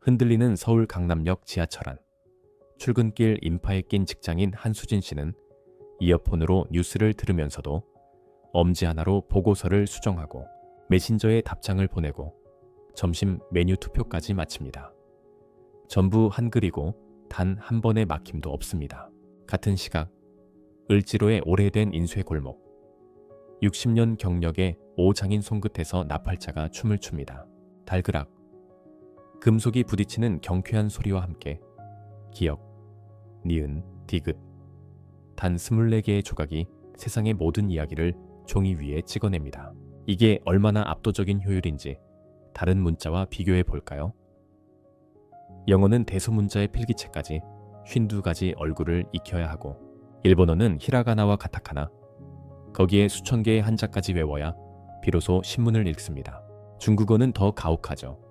흔들리는 서울 강남역 지하철 안. 출근길 인파에 낀 직장인 한수진 씨는 이어폰으로 뉴스를 들으면서도 엄지 하나로 보고서를 수정하고 메신저에 답장을 보내고 점심 메뉴 투표까지 마칩니다. 전부 한글이고 단 한 번의 막힘도 없습니다. 같은 시각 을지로의 오래된 인쇄 골목. 60년 경력의 오장인 손끝에서 나팔자가 춤을 춥니다. 달그락. 금속이 부딪히는 경쾌한 소리와 함께 기역, 니은, 디귿. 단 24개의 조각이 세상의 모든 이야기를 종이 위에 찍어냅니다. 이게 얼마나 압도적인 효율인지 다른 문자와 비교해 볼까요? 영어는 대소문자의 필기체까지 52가지 얼굴을 익혀야 하고, 일본어는 히라가나와 가타카나, 거기에 수천 개의 한자까지 외워야 비로소 신문을 읽습니다. 중국어는 더 가혹하죠.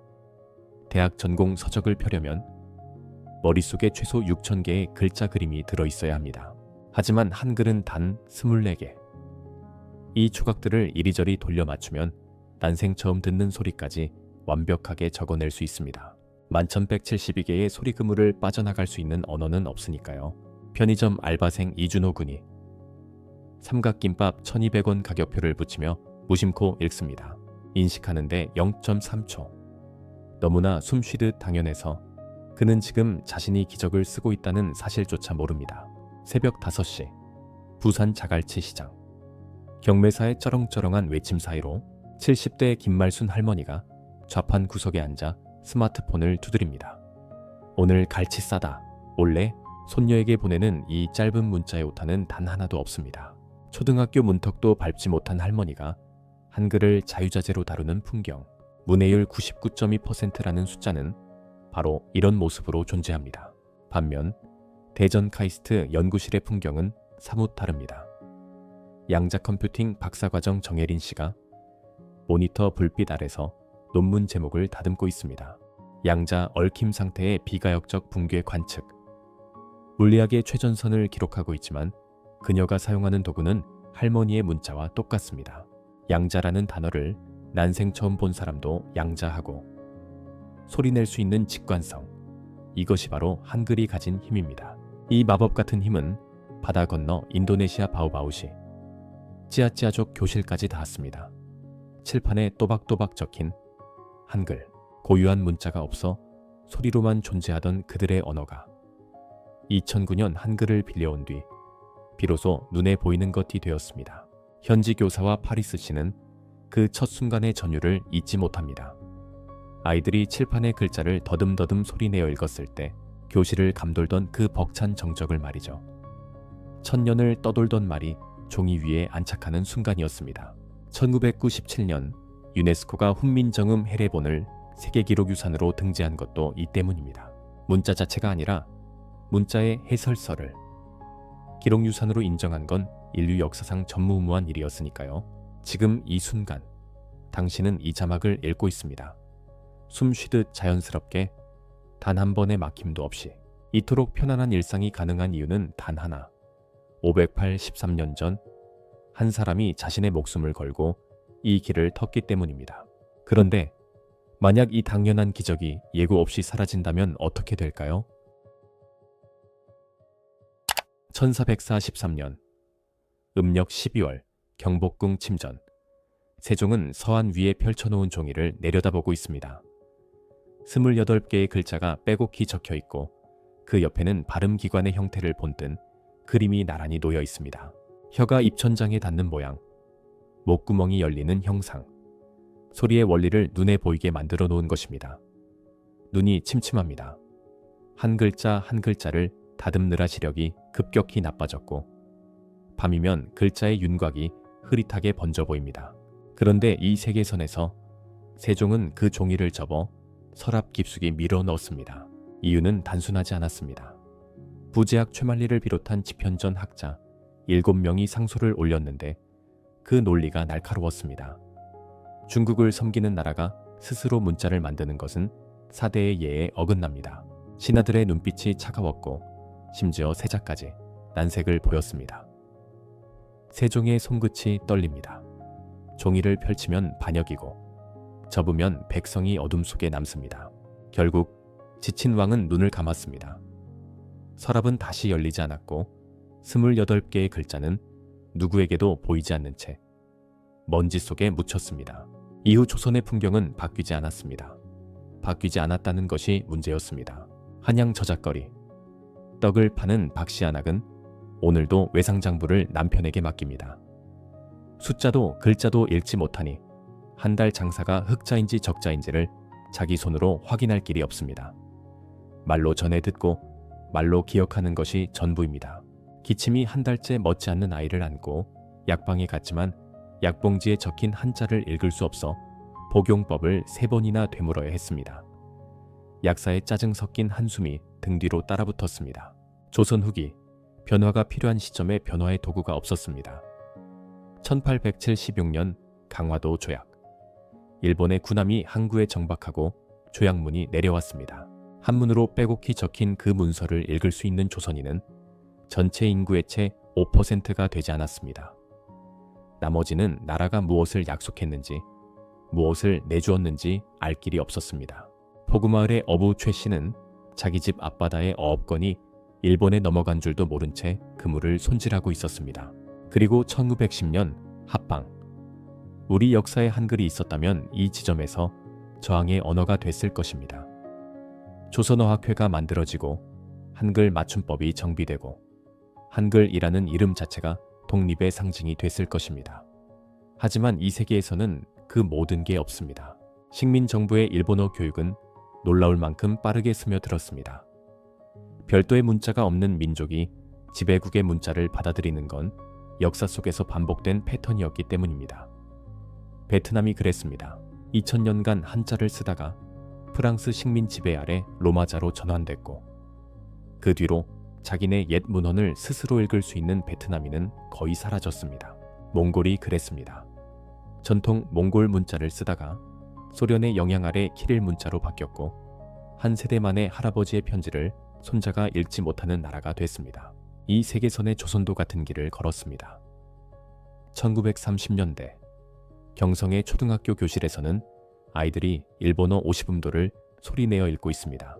대학 전공 서적을 펴려면 머릿속에 최소 6,000개의 글자 그림이 들어있어야 합니다. 하지만 한글은 단 24개. 이 조각들을 이리저리 돌려 맞추면 난생 처음 듣는 소리까지 완벽하게 적어낼 수 있습니다. 1172개의 소리 그물을 빠져나갈 수 있는 언어는 없으니까요. 편의점 알바생 이준호 군이 삼각김밥 1200원 가격표를 붙이며 무심코 읽습니다. 인식하는데 0.3초. 너무나 숨쉬듯 당연해서 그는 지금 자신이 기적을 쓰고 있다는 사실조차 모릅니다. 새벽 5시 부산 자갈치 시장. 경매사의 쩌렁쩌렁한 외침 사이로 70대 김말순 할머니가 좌판 구석에 앉아 스마트폰을 두드립니다. 오늘 갈치 싸다. 원래 손녀에게 보내는 이 짧은 문자의 오타는 단 하나도 없습니다. 초등학교 문턱도 밟지 못한 할머니가 한글을 자유자재로 다루는 풍경. 문해율 99.2%라는 숫자는 바로 이런 모습으로 존재합니다. 반면 대전 카이스트 연구실의 풍경은 사뭇 다릅니다. 양자 컴퓨팅 박사과정 정혜린 씨가 모니터 불빛 아래서 논문 제목을 다듬고 있습니다. 양자 얽힘 상태의 비가역적 붕괴 관측. 물리학의 최전선을 기록하고 있지만 그녀가 사용하는 도구는 할머니의 문자와 똑같습니다. 양자라는 단어를 난생 처음 본 사람도 양자하고 소리낼 수 있는 직관성. 이것이 바로 한글이 가진 힘입니다. 이 마법 같은 힘은 바다 건너 인도네시아 바오바우시 찌아찌아족 교실까지 닿았습니다. 칠판에 또박또박 적힌 한글. 고유한 문자가 없어 소리로만 존재하던 그들의 언어가 2009년 한글을 빌려온 뒤 비로소 눈에 보이는 것이 되었습니다. 현지 교사와 파리스 씨는 그 첫 순간의 전율을 잊지 못합니다. 아이들이 칠판의 글자를 더듬더듬 소리내어 읽었을 때 교실을 감돌던 그 벅찬 정적을 말이죠. 천년을 떠돌던 말이 종이 위에 안착하는 순간이었습니다. 1997년 유네스코가 훈민정음 해례본을 세계기록유산으로 등재한 것도 이 때문입니다. 문자 자체가 아니라 문자의 해설서를 기록유산으로 인정한 건 인류 역사상 전무후무한 일이었으니까요. 지금 이 순간 당신은 이 자막을 읽고 있습니다. 숨 쉬듯 자연스럽게 단 한 번의 막힘도 없이. 이토록 편안한 일상이 가능한 이유는 단 하나. 583년 전 한 사람이 자신의 목숨을 걸고 이 길을 텄기 때문입니다. 그런데 만약 이 당연한 기적이 예고 없이 사라진다면 어떻게 될까요? 1443년 음력 12월 경복궁 침전. 세종은 서안 위에 펼쳐놓은 종이를 내려다보고 있습니다. 28개의 글자가 빼곡히 적혀 있고 그 옆에는 발음기관의 형태를 본뜬 그림이 나란히 놓여 있습니다. 혀가 입천장에 닿는 모양, 목구멍이 열리는 형상, 소리의 원리를 눈에 보이게 만들어 놓은 것입니다. 눈이 침침합니다. 한 글자 한 글자를 다듬느라 시력이 급격히 나빠졌고 밤이면 글자의 윤곽이 흐릿하게 번져 보입니다. 그런데 이 세계선에서 세종은 그 종이를 접어 서랍 깊숙이 밀어 넣었습니다. 이유는 단순하지 않았습니다. 부제학 최만리를 비롯한 집현전 학자 7명이 상소를 올렸는데 그 논리가 날카로웠습니다. 중국을 섬기는 나라가 스스로 문자를 만드는 것은 사대의 예에 어긋납니다. 신하들의 눈빛이 차가웠고 심지어 세자까지 난색을 보였습니다. 세종의 손끝이 떨립니다. 종이를 펼치면 반역이고 접으면 백성이 어둠 속에 남습니다. 결국 지친 왕은 눈을 감았습니다. 서랍은 다시 열리지 않았고 28개의 글자는 누구에게도 보이지 않는 채 먼지 속에 묻혔습니다. 이후 조선의 풍경은 바뀌지 않았습니다. 바뀌지 않았다는 것이 문제였습니다. 한양 저작거리. 떡을 파는 박씨 안악은 오늘도 외상장부를 남편에게 맡깁니다. 숫자도 글자도 읽지 못하니 한 달 장사가 흑자인지 적자인지를 자기 손으로 확인할 길이 없습니다. 말로 전해 듣고 말로 기억하는 것이 전부입니다. 기침이 한 달째 멎지 않는 아이를 안고 약방에 갔지만 약봉지에 적힌 한자를 읽을 수 없어 복용법을 3번이나 되물어야 했습니다. 약사의 짜증 섞인 한숨이 등 뒤로 따라붙었습니다. 조선 후기, 변화가 필요한 시점에 변화의 도구가 없었습니다. 1876년 강화도 조약. 일본의 군함이 항구에 정박하고 조약문이 내려왔습니다. 한문으로 빼곡히 적힌 그 문서를 읽을 수 있는 조선인은 전체 인구의 채 5%가 되지 않았습니다. 나머지는 나라가 무엇을 약속했는지, 무엇을 내주었는지 알 길이 없었습니다. 포구마을의 어부 최 씨는 자기 집 앞바다의 어업권이 일본에 넘어간 줄도 모른 채 그물을 손질하고 있었습니다. 그리고 1910년 합방. 우리 역사에 한글이 있었다면 이 지점에서 저항의 언어가 됐을 것입니다. 조선어학회가 만들어지고 한글 맞춤법이 정비되고 한글이라는 이름 자체가 독립의 상징이 됐을 것입니다. 하지만 이 세계에서는 그 모든 게 없습니다. 식민정부의 일본어 교육은 놀라울 만큼 빠르게 스며들었습니다. 별도의 문자가 없는 민족이 지배국의 문자를 받아들이는 건 역사 속에서 반복된 패턴이었기 때문입니다. 베트남이 그랬습니다. 2000년간 한자를 쓰다가 프랑스 식민 지배 아래 로마자로 전환됐고 그 뒤로 자기네 옛 문헌을 스스로 읽을 수 있는 베트남인은 거의 사라졌습니다. 몽골이 그랬습니다. 전통 몽골 문자를 쓰다가 소련의 영향 아래 키릴 문자로 바뀌었고 한 세대 만에 할아버지의 편지를 손자가 읽지 못하는 나라가 됐습니다. 이 세계선의 조선도 같은 길을 걸었습니다. 1930년대 경성의 초등학교 교실에서는 아이들이 일본어 50음도를 소리내어 읽고 있습니다.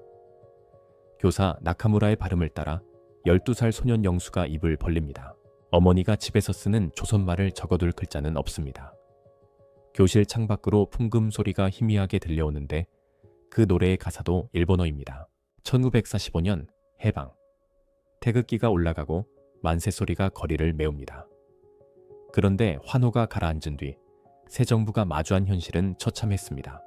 교사 나카무라의 발음을 따라 12살 소년 영수가 입을 벌립니다. 어머니가 집에서 쓰는 조선말을 적어둘 글자는 없습니다. 교실 창밖으로 풍금 소리가 희미하게 들려오는데 그 노래의 가사도 일본어입니다. 1945년 해방. 태극기가 올라가고 만세 소리가 거리를 메웁니다. 그런데 환호가 가라앉은 뒤 새 정부가 마주한 현실은 처참했습니다.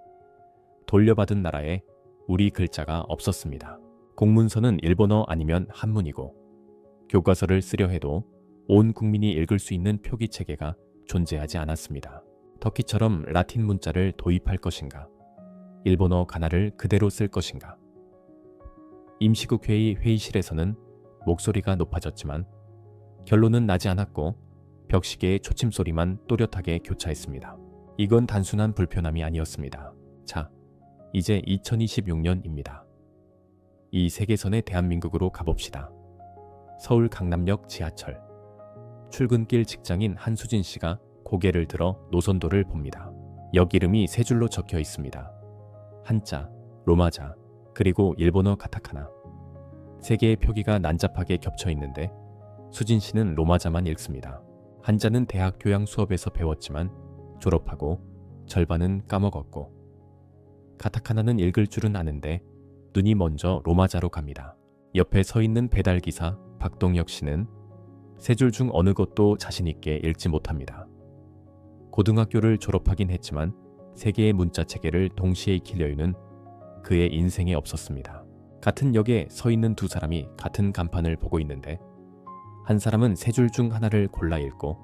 돌려받은 나라에 우리 글자가 없었습니다. 공문서는 일본어 아니면 한문이고 교과서를 쓰려 해도 온 국민이 읽을 수 있는 표기 체계가 존재하지 않았습니다. 터키처럼 라틴 문자를 도입할 것인가? 일본어 가나를 그대로 쓸 것인가? 임시국 회의 회의실에서는 목소리가 높아졌지만 결론은 나지 않았고 벽시계의 초침소리만 또렷하게 교차했습니다. 이건 단순한 불편함이 아니었습니다. 자, 이제 2026년입니다. 이 세계선의 대한민국으로 가봅시다. 서울 강남역 지하철. 출근길 직장인 한수진 씨가 고개를 들어 노선도를 봅니다. 역 이름이 세 줄로 적혀 있습니다. 한자, 로마자, 그리고 일본어 가타카나. 세 개의 표기가 난잡하게 겹쳐 있는데 수진 씨는 로마자만 읽습니다. 한자는 대학 교양 수업에서 배웠지만 졸업하고 절반은 까먹었고 가타카나는 읽을 줄은 아는데 눈이 먼저 로마자로 갑니다. 옆에 서 있는 배달기사 박동혁 씨는 세 줄 중 어느 것도 자신있게 읽지 못합니다. 고등학교를 졸업하긴 했지만 세 개의 문자 체계를 동시에 익힐 여유는 그의 인생에 없었습니다. 같은 역에 서 있는 두 사람이 같은 간판을 보고 있는데 한 사람은 세 줄 중 하나를 골라 읽고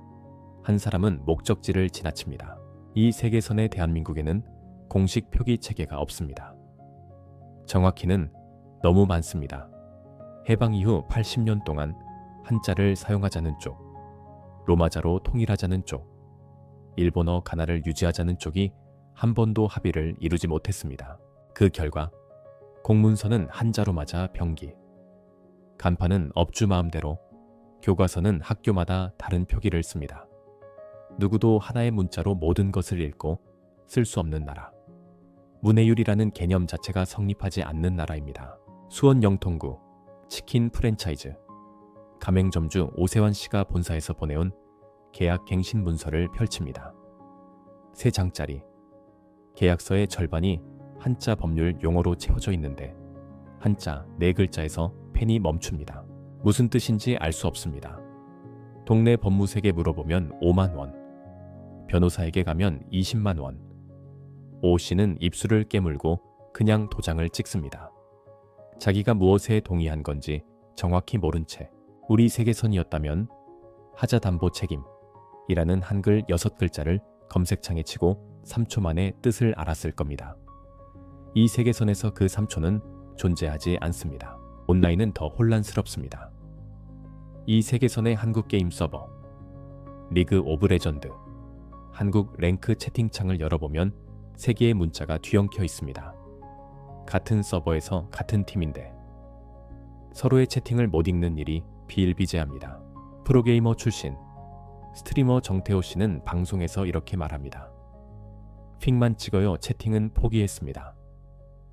한 사람은 목적지를 지나칩니다. 이 세계선의 대한민국에는 공식 표기 체계가 없습니다. 정확히는 너무 많습니다. 해방 이후 80년 동안 한자를 사용하자는 쪽, 로마자로 통일하자는 쪽, 일본어 가나를 유지하자는 쪽이 한 번도 합의를 이루지 못했습니다. 그 결과 공문서는 한자로마자 병기, 간판은 업주 마음대로, 교과서는 학교마다 다른 표기를 씁니다. 누구도 하나의 문자로 모든 것을 읽고 쓸 수 없는 나라. 문해율이라는 개념 자체가 성립하지 않는 나라입니다. 수원 영통구 치킨 프랜차이즈 가맹점주 오세환 씨가 본사에서 보내온 계약 갱신 문서를 펼칩니다. 3장짜리 계약서의 절반이 한자 법률 용어로 채워져 있는데 한자 4글자에서 펜이 멈춥니다. 무슨 뜻인지 알 수 없습니다. 동네 법무색에 물어보면 5만 원, 변호사에게 가면 20만 원. 오 씨는 입술을 깨물고 그냥 도장을 찍습니다. 자기가 무엇에 동의한 건지 정확히 모른 채 우리 세계선이었다면 하자담보 책임이라는 한글 6글자를 검색창에 치고 3초 만에 뜻을 알았을 겁니다. 이 세계선에서 그 3초는 존재하지 않습니다. 온라인은 더 혼란스럽습니다. 이 세계선의 한국 게임 서버 리그 오브 레전드 한국 랭크 채팅창을 열어보면 3개의 문자가 뒤엉켜 있습니다. 같은 서버에서 같은 팀인데 서로의 채팅을 못 읽는 일이 비일비재합니다. 프로게이머 출신 스트리머 정태호 씨는 방송에서 이렇게 말합니다. 픽만 찍어요. 채팅은 포기했습니다.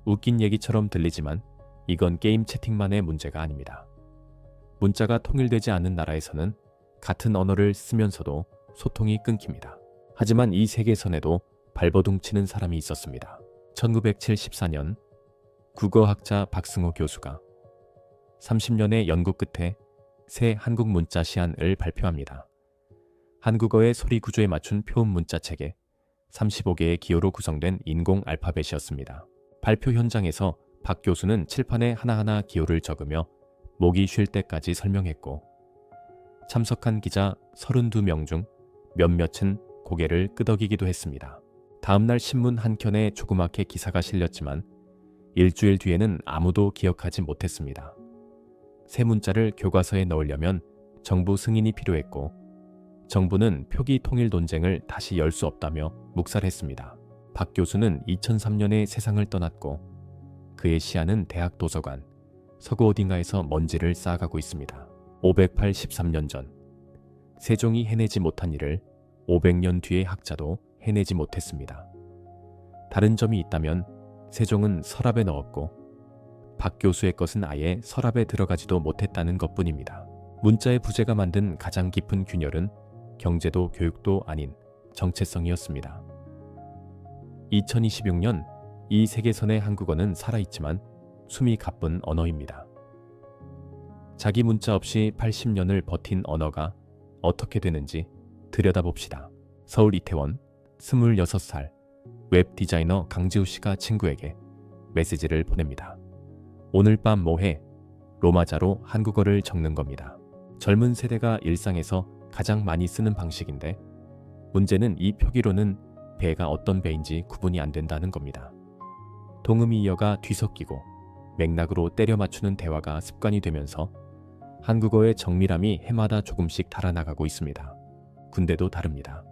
웃긴 얘기처럼 들리지만 이건 게임 채팅만의 문제가 아닙니다. 문자가 통일되지 않은 나라에서는 같은 언어를 쓰면서도 소통이 끊깁니다. 하지만 이 세계선에도 발버둥 치는 사람이 있었습니다. 1974년 국어학자 박승호 교수가 30년의 연구 끝에 새 한국 문자 시안을 발표합니다. 한국어의 소리 구조에 맞춘 표음 문자 체계 35개의 기호로 구성된 인공 알파벳이었습니다. 발표 현장에서 박 교수는 칠판에 하나하나 기호를 적으며 목이 쉴 때까지 설명했고 참석한 기자 32명 중 몇몇은 고개를 끄덕이기도 했습니다. 다음날 신문 한 켠에 조그맣게 기사가 실렸지만 일주일 뒤에는 아무도 기억하지 못했습니다. 새 문자를 교과서에 넣으려면 정부 승인이 필요했고 정부는 표기 통일 논쟁을 다시 열 수 없다며 묵살했습니다. 박 교수는 2003년에 세상을 떠났고 그의 시안은 대학 도서관 서구 어딘가에서 먼지를 쌓아가고 있습니다. 583년 전 세종이 해내지 못한 일을 500년 뒤의 학자도 해내지 못했습니다. 다른 점이 있다면 세종은 서랍에 넣었고 박 교수의 것은 아예 서랍에 들어가지도 못했다는 것뿐입니다. 문자의 부재가 만든 가장 깊은 균열은 경제도 교육도 아닌 정체성이었습니다. 2026년 이 세계선의 한국어는 살아있지만 숨이 가쁜 언어입니다. 자기 문자 없이 80년을 버틴 언어가 어떻게 되는지 들여다봅시다. 서울 이태원 26살 웹 디자이너 강지우 씨가 친구에게 메시지를 보냅니다. 오늘 밤 뭐해? 로마자로 한국어를 적는 겁니다. 젊은 세대가 일상에서 가장 많이 쓰는 방식인데 문제는 이 표기로는 배가 어떤 배인지 구분이 안 된다는 겁니다. 동음이 이어가 뒤섞이고 맥락으로 때려 맞추는 대화가 습관이 되면서 한국어의 정밀함이 해마다 조금씩 달아나가고 있습니다. 군대도 다릅니다.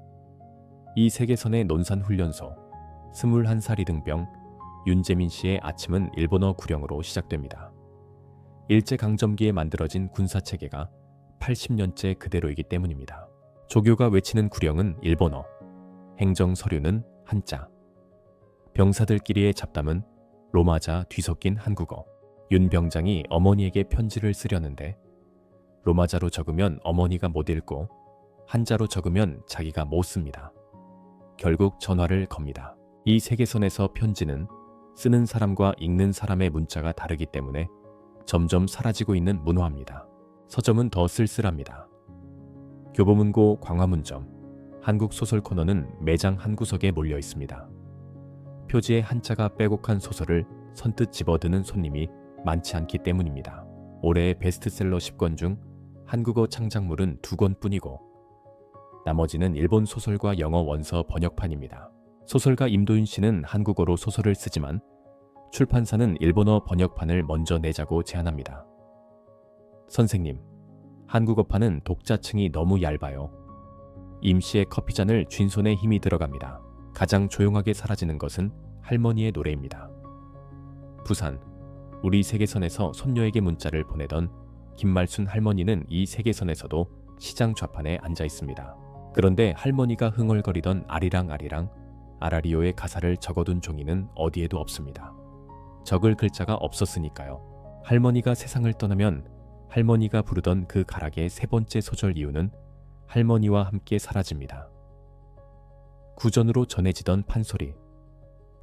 이 세계선의 논산훈련소 21살 이등병 윤재민 씨의 아침은 일본어 구령으로 시작됩니다. 일제강점기에 만들어진 군사체계가 80년째 그대로이기 때문입니다. 조교가 외치는 구령은 일본어, 행정서류는 한자, 병사들끼리의 잡담은 로마자 뒤섞인 한국어. 윤 병장이 어머니에게 편지를 쓰려는데 로마자로 적으면 어머니가 못 읽고 한자로 적으면 자기가 못 씁니다. 결국 전화를 겁니다. 이 세계선에서 편지는 쓰는 사람과 읽는 사람의 문자가 다르기 때문에 점점 사라지고 있는 문화입니다. 서점은 더 쓸쓸합니다. 교보문고 광화문점, 한국소설 코너는 매장 한 구석에 몰려 있습니다. 표지에 한자가 빼곡한 소설을 선뜻 집어드는 손님이 많지 않기 때문입니다. 올해의 베스트셀러 10권 중 한국어 창작물은 2권뿐이고 나머지는 일본 소설과 영어 원서 번역판입니다. 소설가 임도윤 씨는 한국어로 소설을 쓰지만 출판사는 일본어 번역판을 먼저 내자고 제안합니다. 선생님, 한국어판은 독자층이 너무 얇아요. 임 씨의 커피잔을 쥔 손에 힘이 들어갑니다. 가장 조용하게 사라지는 것은 할머니의 노래입니다. 부산, 우리 세계선에서 손녀에게 문자를 보내던 김말순 할머니는 이 세계선에서도 시장 좌판에 앉아 있습니다. 그런데 할머니가 흥얼거리던 아리랑 아라리오의 가사를 적어둔 종이는 어디에도 없습니다. 적을 글자가 없었으니까요. 할머니가 세상을 떠나면 할머니가 부르던 그 가락의 세 번째 소절 이유는 할머니와 함께 사라집니다. 구전으로 전해지던 판소리,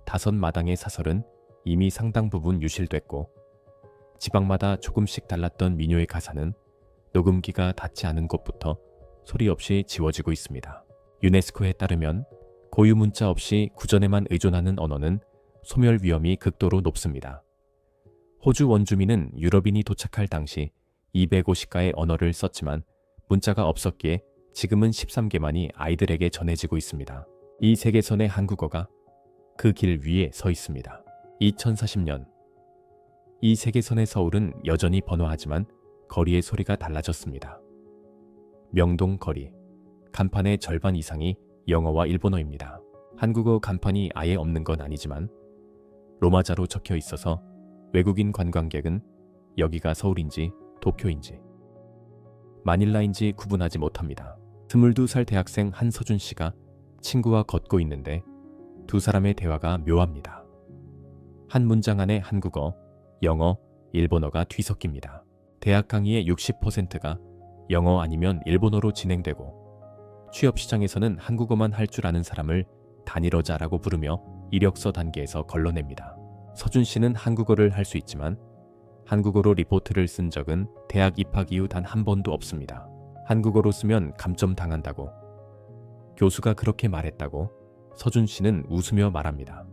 5마당의 사설은 이미 상당 부분 유실됐고 지방마다 조금씩 달랐던 민요의 가사는 녹음기가 닿지 않은 곳부터 소리 없이 지워지고 있습니다. 유네스코에 따르면 고유 문자 없이 구전에만 의존하는 언어는 소멸 위험이 극도로 높습니다. 호주 원주민은 유럽인이 도착할 당시 250가의 언어를 썼지만 문자가 없었기에 지금은 13개만이 아이들에게 전해지고 있습니다. 이 세계선의 한국어가 그 길 위에 서 있습니다. 2040년 이 세계선의 서울은 여전히 번화하지만 거리의 소리가 달라졌습니다. 명동 거리, 간판의 절반 이상이 영어와 일본어입니다. 한국어 간판이 아예 없는 건 아니지만 로마자로 적혀 있어서 외국인 관광객은 여기가 서울인지 도쿄인지 마닐라인지 구분하지 못합니다. 22살 대학생 한서준 씨가 친구와 걷고 있는데 두 사람의 대화가 묘합니다. 한 문장 안에 한국어, 영어, 일본어가 뒤섞입니다. 대학 강의의 60%가 영어 아니면 일본어로 진행되고 취업시장에서는 한국어만 할 줄 아는 사람을 단일어자라고 부르며 이력서 단계에서 걸러냅니다. 서준 씨는 한국어를 할 수 있지만 한국어로 리포트를 쓴 적은 대학 입학 이후 단 한 번도 없습니다. 한국어로 쓰면 감점 당한다고, 교수가 그렇게 말했다고 서준 씨는 웃으며 말합니다.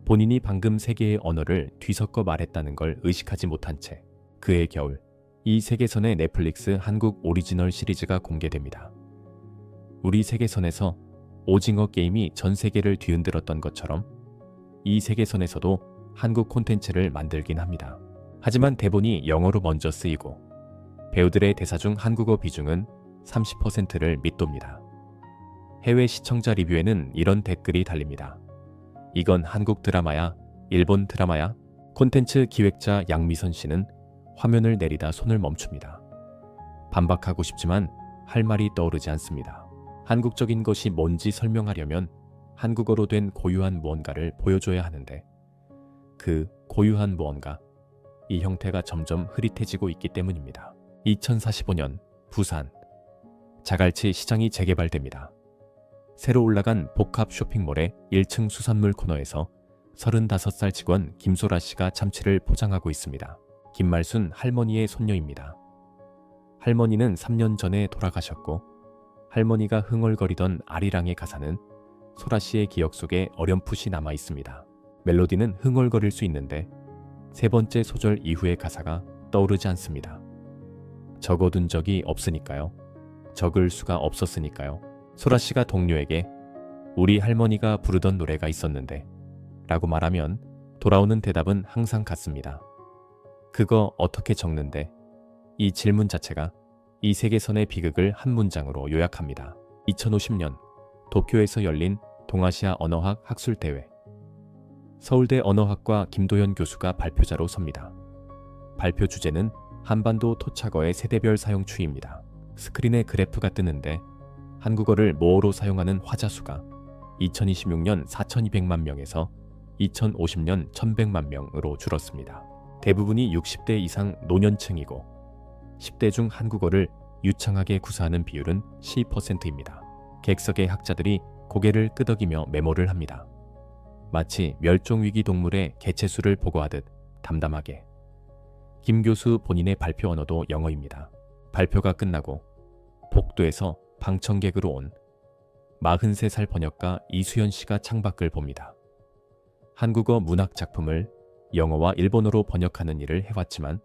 본인이 방금 세 개의 언어를 뒤섞어 말했다는 걸 의식하지 못한 채 그해 겨울 이 세계선의 넷플릭스 한국 오리지널 시리즈가 공개됩니다. 우리 세계선에서 오징어 게임이 전 세계를 뒤흔들었던 것처럼 이 세계선에서도 한국 콘텐츠를 만들긴 합니다. 하지만 대본이 영어로 먼저 쓰이고 배우들의 대사 중 한국어 비중은 30%를 밑돕니다. 해외 시청자 리뷰에는 이런 댓글이 달립니다. 이건 한국 드라마야? 일본 드라마야? 콘텐츠 기획자 양미선 씨는 화면을 내리다 손을 멈춥니다. 반박하고 싶지만 할 말이 떠오르지 않습니다. 한국적인 것이 뭔지 설명하려면 한국어로 된 고유한 무언가를 보여줘야 하는데 그 고유한 무언가, 이 형태가 점점 흐릿해지고 있기 때문입니다. 2045년 부산 자갈치 시장이 재개발됩니다. 새로 올라간 복합 쇼핑몰의 1층 수산물 코너에서 35살 직원 김소라 씨가 참치를 포장하고 있습니다. 김말순 할머니의 손녀입니다. 할머니는 3년 전에 돌아가셨고 할머니가 흥얼거리던 아리랑의 가사는 소라 씨의 기억 속에 어렴풋이 남아 있습니다. 멜로디는 흥얼거릴 수 있는데 세 번째 소절 이후의 가사가 떠오르지 않습니다. 적어둔 적이 없으니까요. 적을 수가 없었으니까요. 소라 씨가 동료에게 우리 할머니가 부르던 노래가 있었는데 라고 말하면 돌아오는 대답은 항상 같습니다. 그거 어떻게 적는데? 이 질문 자체가 이 세계선의 비극을 한 문장으로 요약합니다. 2050년 도쿄에서 열린 동아시아 언어학 학술대회. 서울대 언어학과 김도현 교수가 발표자로 섭니다. 발표 주제는 한반도 토착어의 세대별 사용 추이입니다. 스크린에 그래프가 뜨는데 한국어를 모어로 사용하는 화자수가 2026년 4,200만 명에서 2050년 1,100만 명으로 줄었습니다. 대부분이 60대 이상 노년층이고 10대 중 한국어를 유창하게 구사하는 비율은 12%입니다. 객석의 학자들이 고개를 끄덕이며 메모를 합니다. 마치 멸종위기 동물의 개체수를 보고하듯 담담하게. 김 교수 본인의 발표 언어도 영어입니다. 발표가 끝나고 복도에서 방청객으로 온 43살 번역가 이수연 씨가 창밖을 봅니다. 한국어 문학 작품을 영어와 일본어로 번역하는 일을 해왔지만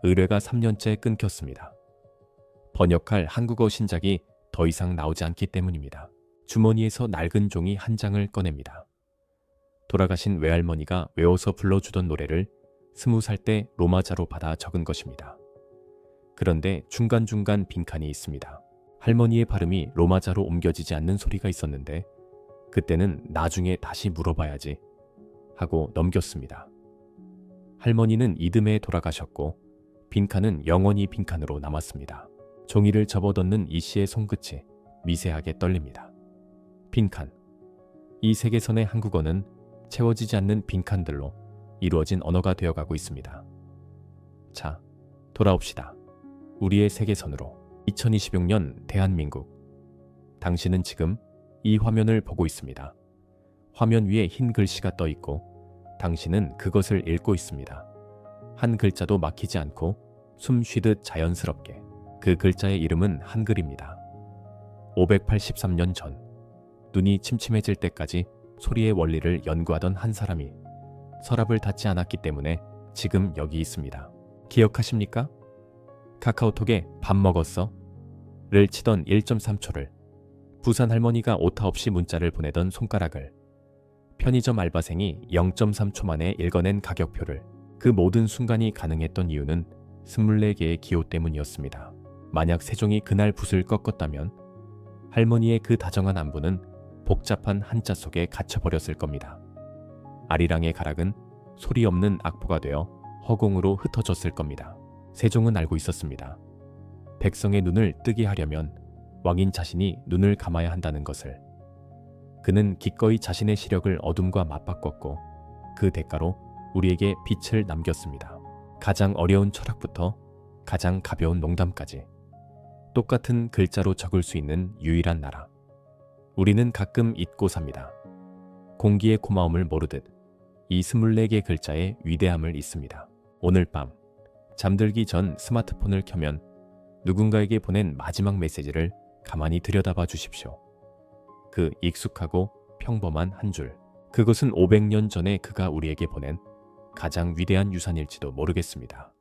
의뢰가 3년째 끊겼습니다. 번역할 한국어 신작이 더 이상 나오지 않기 때문입니다. 주머니에서 낡은 종이 한 장을 꺼냅니다. 돌아가신 외할머니가 외워서 불러주던 노래를 20살 때 로마자로 받아 적은 것입니다. 그런데 중간중간 빈칸이 있습니다. 할머니의 발음이 로마자로 옮겨지지 않는 소리가 있었는데 그때는 나중에 다시 물어봐야지 하고 넘겼습니다. 할머니는 이듬해 돌아가셨고 빈칸은 영원히 빈칸으로 남았습니다. 종이를 접어넣는 이 씨의 손끝이 미세하게 떨립니다. 빈칸. 이 세계선의 한국어는 채워지지 않는 빈칸들로 이루어진 언어가 되어가고 있습니다. 자, 돌아옵시다. 우리의 세계선으로. 2026년 대한민국. 당신은 지금 이 화면을 보고 있습니다. 화면 위에 흰 글씨가 떠 있고 당신은 그것을 읽고 있습니다. 한 글자도 막히지 않고 숨 쉬듯 자연스럽게. 그 글자의 이름은 한글입니다. 583년 전, 눈이 침침해질 때까지 소리의 원리를 연구하던 한 사람이 서랍을 닫지 않았기 때문에 지금 여기 있습니다. 기억하십니까? 카카오톡에 밥 먹었어? 를 치던 1.3초를, 부산 할머니가 오타 없이 문자를 보내던 손가락을, 편의점 알바생이 0.3초 만에 읽어낸 가격표를, 그 모든 순간이 가능했던 이유는 24개의 기호 때문이었습니다. 만약 세종이 그날 붓을 꺾었다면 할머니의 그 다정한 안부는 복잡한 한자 속에 갇혀버렸을 겁니다. 아리랑의 가락은 소리 없는 악보가 되어 허공으로 흩어졌을 겁니다. 세종은 알고 있었습니다. 백성의 눈을 뜨게 하려면 왕인 자신이 눈을 감아야 한다는 것을. 그는 기꺼이 자신의 시력을 어둠과 맞바꿨고 그 대가로 우리에게 빛을 남겼습니다. 가장 어려운 철학부터 가장 가벼운 농담까지 똑같은 글자로 적을 수 있는 유일한 나라. 우리는 가끔 잊고 삽니다. 공기의 고마움을 모르듯 이 24개 글자의 위대함을 잊습니다. 오늘 밤 잠들기 전 스마트폰을 켜면 누군가에게 보낸 마지막 메시지를 가만히 들여다봐 주십시오. 그 익숙하고 평범한 한 줄. 그것은 500년 전에 그가 우리에게 보낸 가장 위대한 유산일지도 모르겠습니다.